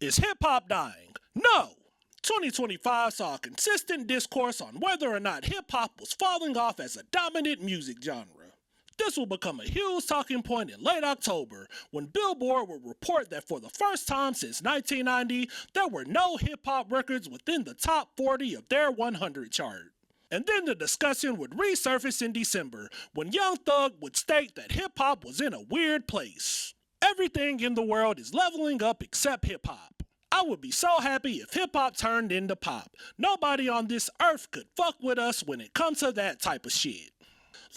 Is hip-hop dying? No! 2025 saw a consistent discourse on whether or not hip-hop was falling off as a dominant music genre. This will become a huge talking point in late October when Billboard will report that for the first time since 1990, there were no hip-hop records within the top 40 of their 100 chart. And then the discussion would resurface in December when Young Thug would state that hip-hop was in a weird place. Everything in the world is leveling up except hip-hop. I would be so happy if hip-hop turned into pop. Nobody on this earth could fuck with us when it comes to that type of shit.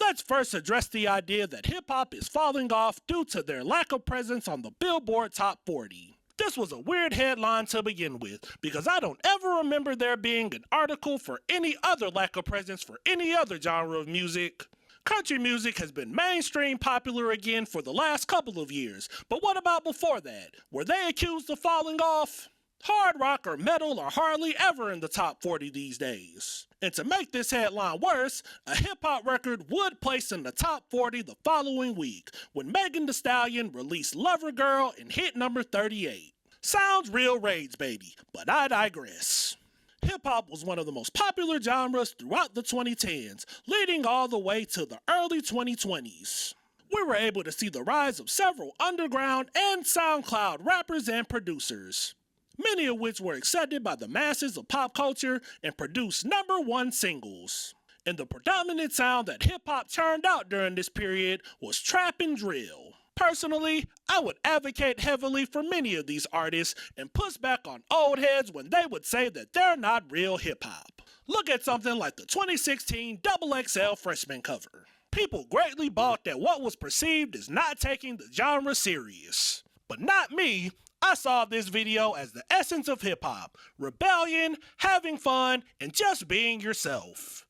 Let's first address the idea that hip-hop is falling off due to their lack of presence on the Billboard Top 40. This was a weird headline to begin with, because I don't ever remember there being an article for any other lack of presence for any other genre of music. Country music has been mainstream popular again for the last couple of years, but what about before that? Were they accused of falling off? Hard rock or metal are hardly ever in the top 40 these days. And to make this headline worse, a hip-hop record would place in the top 40 the following week, when Megan Thee Stallion released Lover Girl and hit number 38. Sounds real rage, baby, but I digress. Hip-hop was one of the most popular genres throughout the 2010s, leading all the way to the early 2020s. We were able to see the rise of several underground and SoundCloud rappers and producers, many of which were accepted by the masses of pop culture and produced #1 singles. And the predominant sound that hip-hop churned out during this period was trap and drill. Personally, I would advocate heavily for many of these artists and push back on old heads when they would say that they're not real hip-hop. Look at something like the 2016 XXL Freshman cover. People greatly balked at what was perceived as not taking the genre serious. But not me. I saw this video as the essence of hip-hop: rebellion, having fun, and just being yourself.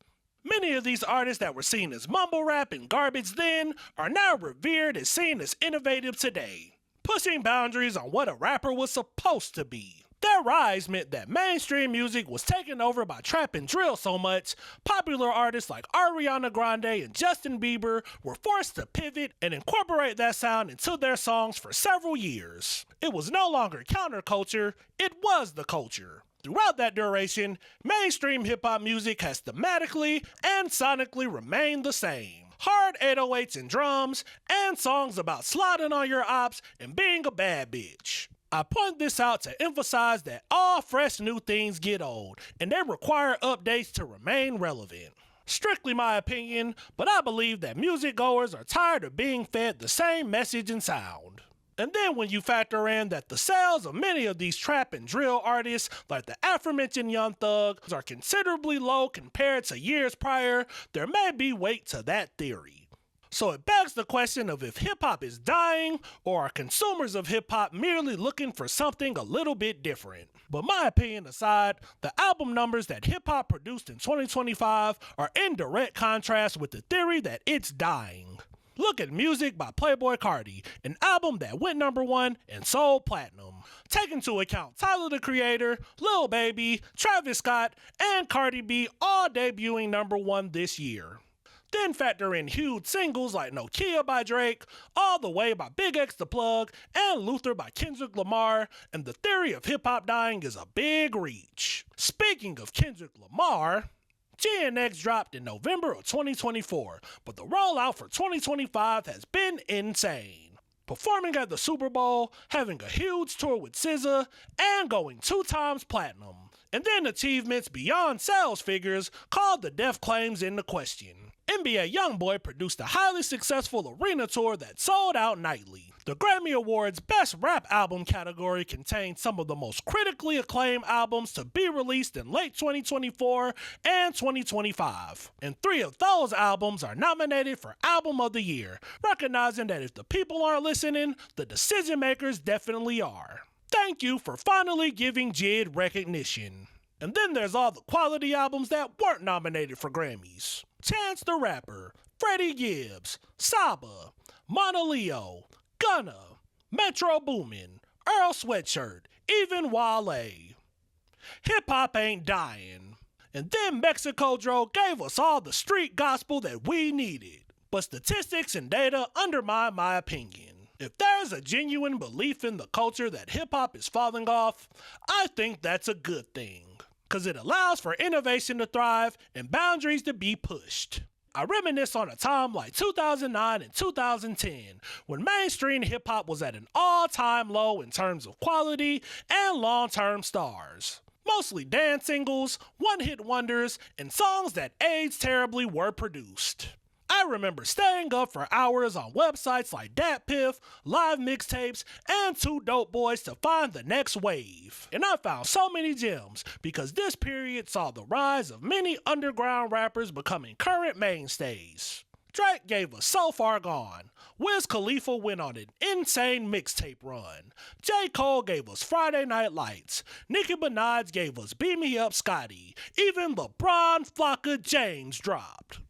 Many of these artists that were seen as mumble rap and garbage then are now revered and seen as innovative today, pushing boundaries on what a rapper was supposed to be. Their rise meant that mainstream music was taken over by trap and drill so much, popular artists like Ariana Grande and Justin Bieber were forced to pivot and incorporate that sound into their songs for several years. It was no longer counterculture, it was the culture. Throughout that duration, mainstream hip-hop music has thematically and sonically remained the same. Hard 808s and drums, and songs about sliding on your ops and being a bad bitch. I point this out to emphasize that all fresh new things get old, and they require updates to remain relevant. Strictly my opinion, but I believe that music goers are tired of being fed the same message and sound. And then when you factor in that the sales of many of these trap and drill artists, like the aforementioned Young Thug, are considerably low compared to years prior, there may be weight to that theory. So it begs the question of if hip-hop is dying, or are consumers of hip-hop merely looking for something a little bit different. But my opinion aside, the album numbers that hip-hop produced in 2025 are in direct contrast with the theory that it's dying. Look at Music by Playboi Carti, an album that went #1 and sold platinum. Take into account Tyler the Creator, Lil Baby, Travis Scott, and Cardi B all debuting #1 this year. Then factor in huge singles like Nokia by Drake, All the Way by Big X The Plug, and Luther by Kendrick Lamar, and the theory of hip-hop dying is a big reach. Speaking of Kendrick Lamar, GNX dropped in November of 2024, but the rollout for 2025 has been insane. Performing at the Super Bowl, having a huge tour with SZA, and going 2 times platinum. And then achievements beyond sales figures called the death claims into question. NBA YoungBoy produced a highly successful arena tour that sold out nightly. The Grammy Awards Best Rap Album category contained some of the most critically acclaimed albums to be released in late 2024 and 2025. And 3 of those albums are nominated for Album of the Year, recognizing that if the people aren't listening, the decision makers definitely are. Thank you for finally giving JID recognition. And then there's all the quality albums that weren't nominated for Grammys. Chance the Rapper, Freddie Gibbs, Saba, Mauna Leo, Gunna, Metro Boomin, Earl Sweatshirt, even Wale. Hip-hop ain't dying. And then Mexico Dro gave us all the street gospel that we needed. But statistics and data undermine my opinion. If there's a genuine belief in the culture that hip-hop is falling off, I think that's a good thing, because it allows for innovation to thrive and boundaries to be pushed. I reminisce on a time like 2009 and 2010 when mainstream hip-hop was at an all-time low in terms of quality and long-term stars. Mostly dance singles, one-hit wonders, and songs that aged terribly were produced. I remember staying up for hours on websites like DatPiff, Live Mixtapes, and Two Dope Boys to find the next wave. And I found so many gems because this period saw the rise of many underground rappers becoming current mainstays. Drake gave us So Far Gone. Wiz Khalifa went on an insane mixtape run. J. Cole gave us Friday Night Lights. Nicki Minaj gave us Beat Me Up Scotty. Even LeBron Flocka James dropped.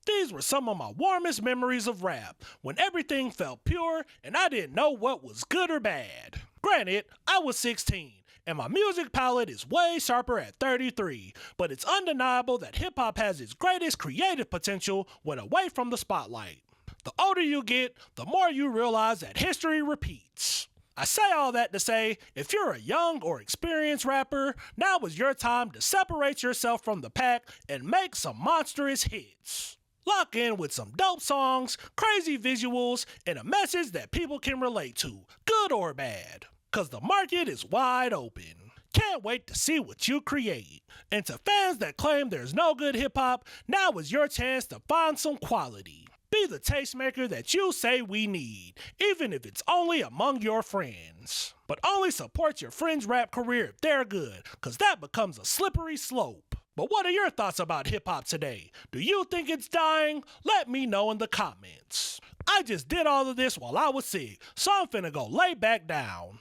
These were some of my warmest memories of rap, when everything felt pure and I didn't know what was good or bad. Granted, I was 16, and my music palette is way sharper at 33, but it's undeniable that hip-hop has its greatest creative potential when away from the spotlight. The older you get, the more you realize that history repeats. I say all that to say, if you're a young or experienced rapper, now is your time to separate yourself from the pack and make some monstrous hits. Lock in with some dope songs, crazy visuals, and a message that people can relate to, good or bad. Cause the market is wide open. Can't wait to see what you create. And to fans that claim there's no good hip-hop, now is your chance to find some quality. Be the tastemaker that you say we need, even if it's only among your friends. But only support your friend's rap career if they're good, cause that becomes a slippery slope. But what are your thoughts about hip-hop today? Do you think it's dying? Let me know in the comments. I just did all of this while I was sick, so I'm finna go lay back down.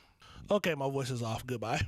Okay, my voice is off. Goodbye.